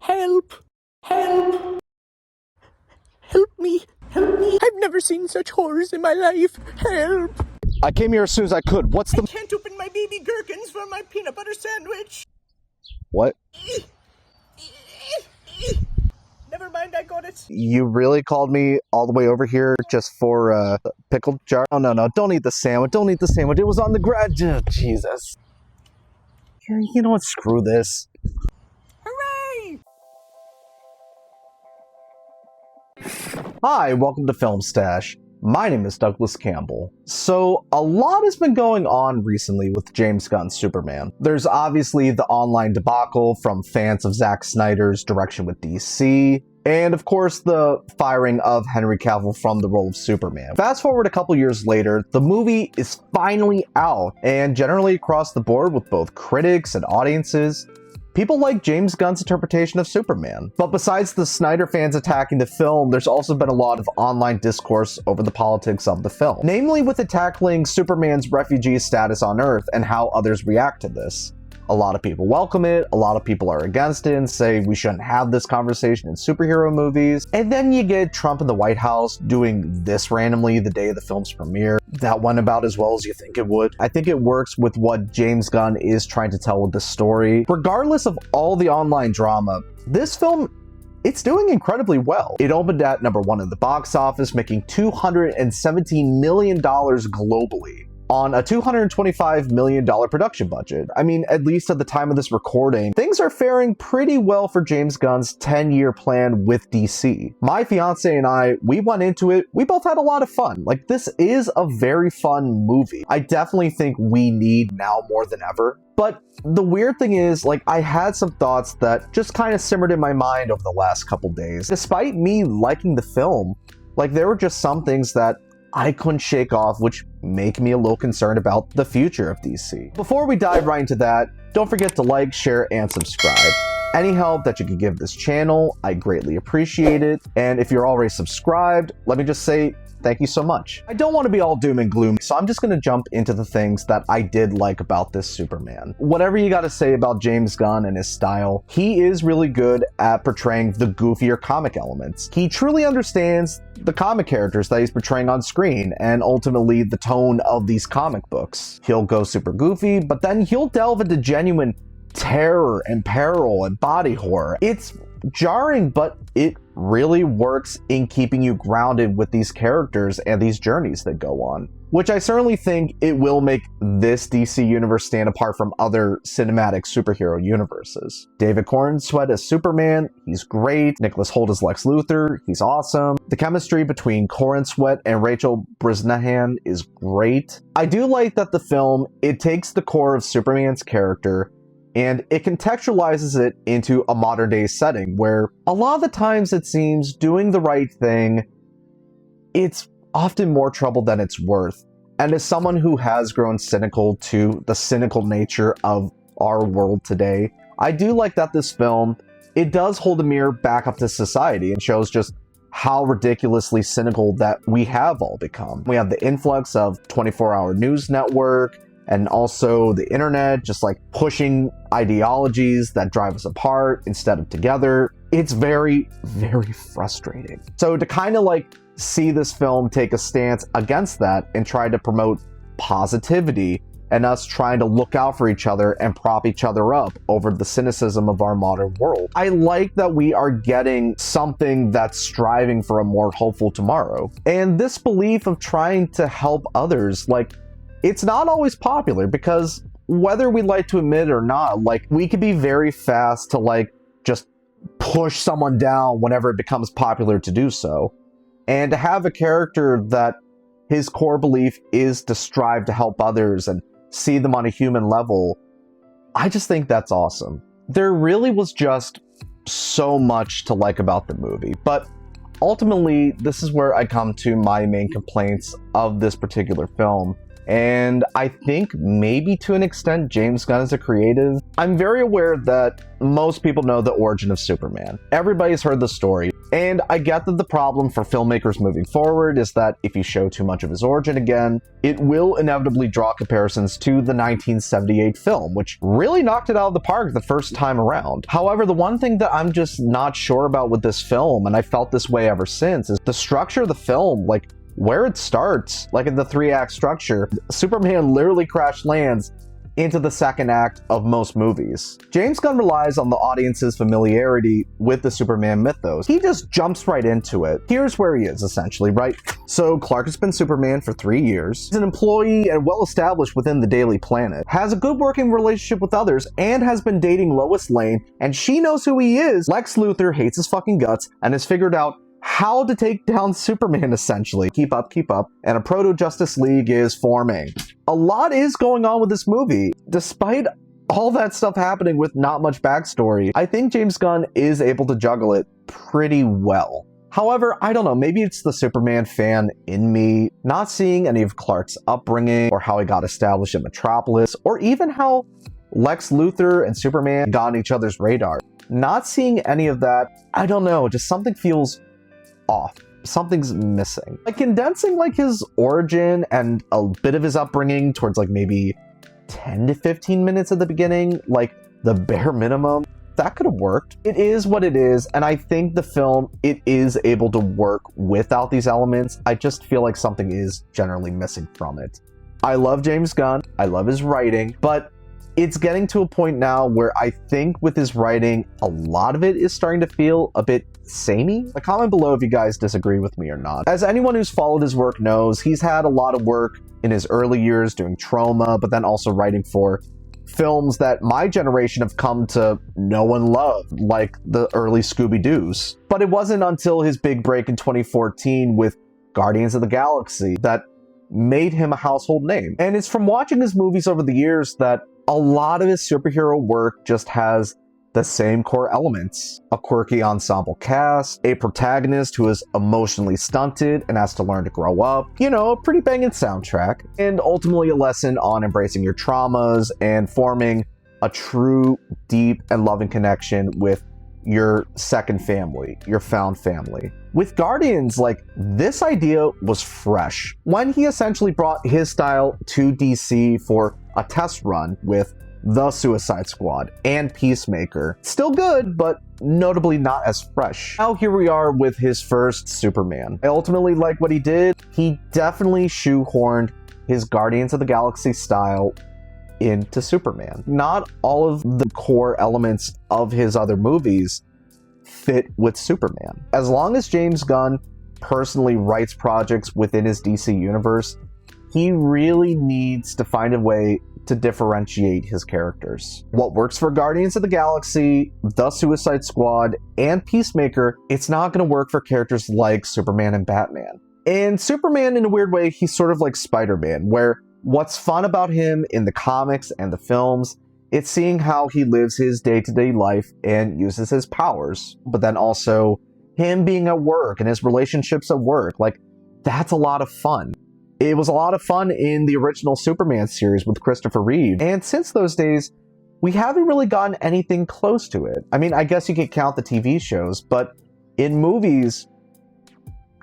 Help! Help! Help me! Help me! I've never seen such horrors in my life! Help! I came here as soon as I could. What's I the... can't open my baby gherkins for my peanut butter sandwich! What? Never mind, I got it. You really called me all the way over here just for a pickle jar? Oh, no, don't eat the sandwich. Don't eat the sandwich. It was on the ground. Jesus. You know what? Screw this. Hooray! Hi, welcome to Film Stash. My name is Douglas Campbell. So, a lot has been going on recently with James Gunn's Superman. There's obviously the online debacle from fans of Zack Snyder's direction with DC, and of course the firing of Henry Cavill from the role of Superman. Fast forward a couple years later, the movie is finally out, and generally across the board with both critics and audiences, people like James Gunn's interpretation of Superman. But besides the Snyder fans attacking the film, there's also been a lot of online discourse over the politics of the film. Namely with it tackling Superman's refugee status on Earth and how others react to this. A lot of people welcome it, a lot of people are against it and say we shouldn't have this conversation in superhero movies. And then you get Trump in the White House doing this randomly the day of the film's premiere. That went about as well as you think it would. I think it works with what James Gunn is trying to tell with the story. Regardless of all the online drama, this film, it's doing incredibly well. It opened at #1 in the box office, making $217 million globally on a $225 million production budget. I mean, at least at the time of this recording, things are faring pretty well for James Gunn's 10-year plan with DC. My fiance and I, we went into it, we both had a lot of fun. Like, this is a very fun movie. I definitely think we need now more than ever. But the weird thing is, like, I had some thoughts that just kind of simmered in my mind over the last couple days. Despite me liking the film, like, there were just some things that I couldn't shake off, which make me a little concerned about the future of DC. Before we dive right into that, don't forget to like, share, and subscribe. Any help that you can give this channel, I greatly appreciate it. And if you're already subscribed, let me just say thank you so much. I don't want to be all doom and gloom, so I'm just going to jump into the things that I did like about this Superman. Whatever you got to say about James Gunn and his style, he is really good at portraying the goofier comic elements. He truly understands the comic characters that he's portraying on screen and ultimately the tone of these comic books. He'll go super goofy, but then he'll delve into genuine terror and peril and body horror. It's jarring, but it really works in keeping you grounded with these characters and these journeys that go on, which I certainly think it will make this DC universe stand apart from other cinematic superhero universes. David Corenswet as Superman, he's great. Nicholas Hoult as Lex Luthor, he's awesome. The chemistry between Corenswet and Rachel Brosnahan is great. I do like that the film, it takes the core of Superman's character and it contextualizes it into a modern day setting where a lot of the times it seems doing the right thing, it's often more trouble than it's worth. And as someone who has grown cynical to the cynical nature of our world today, I do like that this film, it does hold a mirror back up to society and shows just how ridiculously cynical that we have all become. We have the influx of 24-hour news network, and also the internet just like pushing ideologies that drive us apart instead of together. It's very, very frustrating. So to kind of like see this film take a stance against that and try to promote positivity and us trying to look out for each other and prop each other up over the cynicism of our modern world. I like that we are getting something that's striving for a more hopeful tomorrow. And this belief of trying to help others, like, it's not always popular because whether we like to admit it or not, like, we could be very fast to like just push someone down whenever it becomes popular to do so. And to have a character that his core belief is to strive to help others and see them on a human level, I just think that's awesome. There really was just so much to like about the movie, but ultimately, this is where I come to my main complaints of this particular film. And I think maybe to an extent James Gunn is a creative. I'm very aware that most people know the origin of Superman. Everybody's heard the story. And I get that the problem for filmmakers moving forward is that if you show too much of his origin again, it will inevitably draw comparisons to the 1978 film, which really knocked it out of the park the first time around. However, the one thing that I'm just not sure about with this film, and I felt this way ever since, is the structure of the film. Like, where it starts, like in the 3-act structure, Superman literally crash lands into the second act of most movies. James Gunn relies on the audience's familiarity with the Superman mythos. He just jumps right into it. Here's where he is, essentially, right? So Clark has been Superman for 3 years. He's an employee and well-established within the Daily Planet, has a good working relationship with others, and has been dating Lois Lane, and she knows who he is. Lex Luthor hates his fucking guts and has figured out how to take down Superman, essentially. Keep up, and a proto-Justice League is forming. A lot is going on with this movie. Despite all that stuff happening with not much backstory, I think James Gunn is able to juggle it pretty well. However, I don't know, maybe it's the Superman fan in me, not seeing any of Clark's upbringing, or how he got established in Metropolis, or even how Lex Luthor and Superman got on each other's radar. Not seeing any of that, I don't know, just something feels off. Something's missing. Like condensing like his origin and a bit of his upbringing towards like maybe 10 to 15 minutes at the beginning, like the bare minimum, that could have worked. It is what it is, and I think the film, it is able to work without these elements. I just feel like something is generally missing from it. I love James Gunn, I love his writing, but it's getting to a point now where I think with his writing, a lot of it is starting to feel a bit samey. Comment below if you guys disagree with me or not. As anyone who's followed his work knows, he's had a lot of work in his early years doing Trauma, but then also writing for films that my generation have come to know and love, like the early Scooby-Doos. But it wasn't until his big break in 2014 with Guardians of the Galaxy that made him a household name. And it's from watching his movies over the years that a lot of his superhero work just has the same core elements. A quirky ensemble cast, a protagonist who is emotionally stunted and has to learn to grow up, you know, a pretty banging soundtrack, and ultimately a lesson on embracing your traumas and forming a true, deep, and loving connection with your second family, your found family. With Guardians, like, this idea was fresh. When he essentially brought his style to DC for a test run with the Suicide Squad and Peacemaker. Still good, but notably not as fresh. Now here we are with his first Superman. I ultimately like what he did. He definitely shoehorned his Guardians of the Galaxy style into Superman. Not all of the core elements of his other movies fit with Superman. As long as James Gunn personally writes projects within his DC universe, he really needs to find a way to differentiate his characters. What works for Guardians of the Galaxy, the Suicide Squad, and Peacemaker, it's not going to work for characters like Superman and Batman. And Superman, in a weird way, he's sort of like Spider-Man, where what's fun about him in the comics and the films, it's seeing how he lives his day-to-day life and uses his powers, but then also him being at work and his relationships at work. Like, that's a lot of fun. It was a lot of fun in the original Superman series with Christopher Reeve, and since those days, we haven't really gotten anything close to it. I mean, I guess you could count the TV shows, but in movies,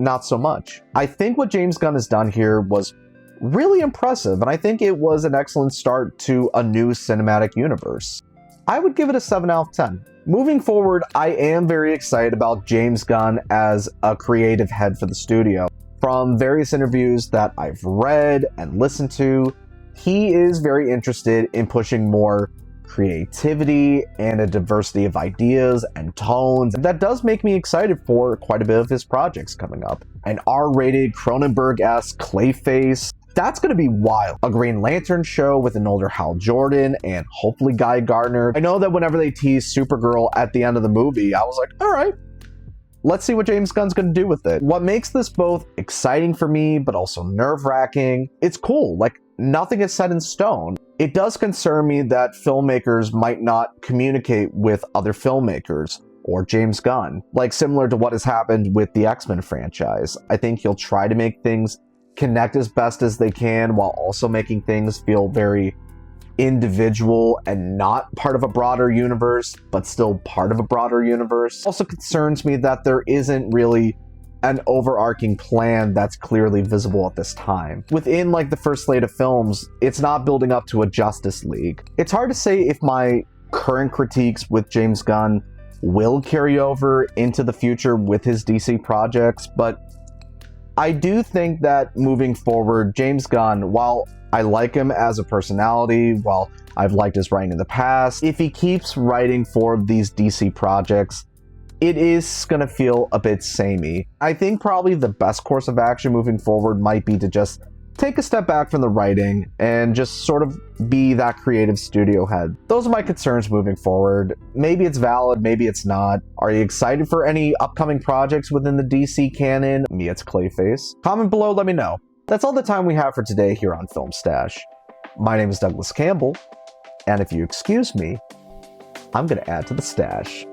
not so much. I think what James Gunn has done here was really impressive, and I think it was an excellent start to a new cinematic universe. I would give it a 7 out of 10. Moving forward, I am very excited about James Gunn as a creative head for the studio. From various interviews that I've read and listened to, he is very interested in pushing more creativity and a diversity of ideas and tones. That does make me excited for quite a bit of his projects coming up. An R-rated Cronenberg-esque Clayface, that's going to be wild. A Green Lantern show with an older Hal Jordan and hopefully Guy Gardner. I know that whenever they tease Supergirl at the end of the movie, I was like, all right, let's see what James Gunn's going to do with it. What makes this both exciting for me, but also nerve-wracking, it's cool. Like, nothing is set in stone. It does concern me that filmmakers might not communicate with other filmmakers or James Gunn, like similar to what has happened with the X-Men franchise. I think he'll try to make things connect as best as they can while also making things feel very individual and not part of a broader universe, but still part of a broader universe. Also concerns me that there isn't really an overarching plan that's clearly visible at this time. Within like the first slate of films, it's not building up to a Justice League. It's hard to say if my current critiques with James Gunn will carry over into the future with his DC projects, but I do think that moving forward, James Gunn, while I like him as a personality, while I've liked his writing in the past, if he keeps writing for these DC projects, it is gonna feel a bit samey. I think probably the best course of action moving forward might be to just take a step back from the writing and just sort of be that creative studio head. Those are my concerns moving forward. Maybe it's valid, maybe it's not. Are you excited for any upcoming projects within the DC canon? Me, it's Clayface. Comment below, let me know. That's all the time we have for today here on Film Stash. My name is Douglas Campbell, and if you excuse me, I'm gonna add to the stash.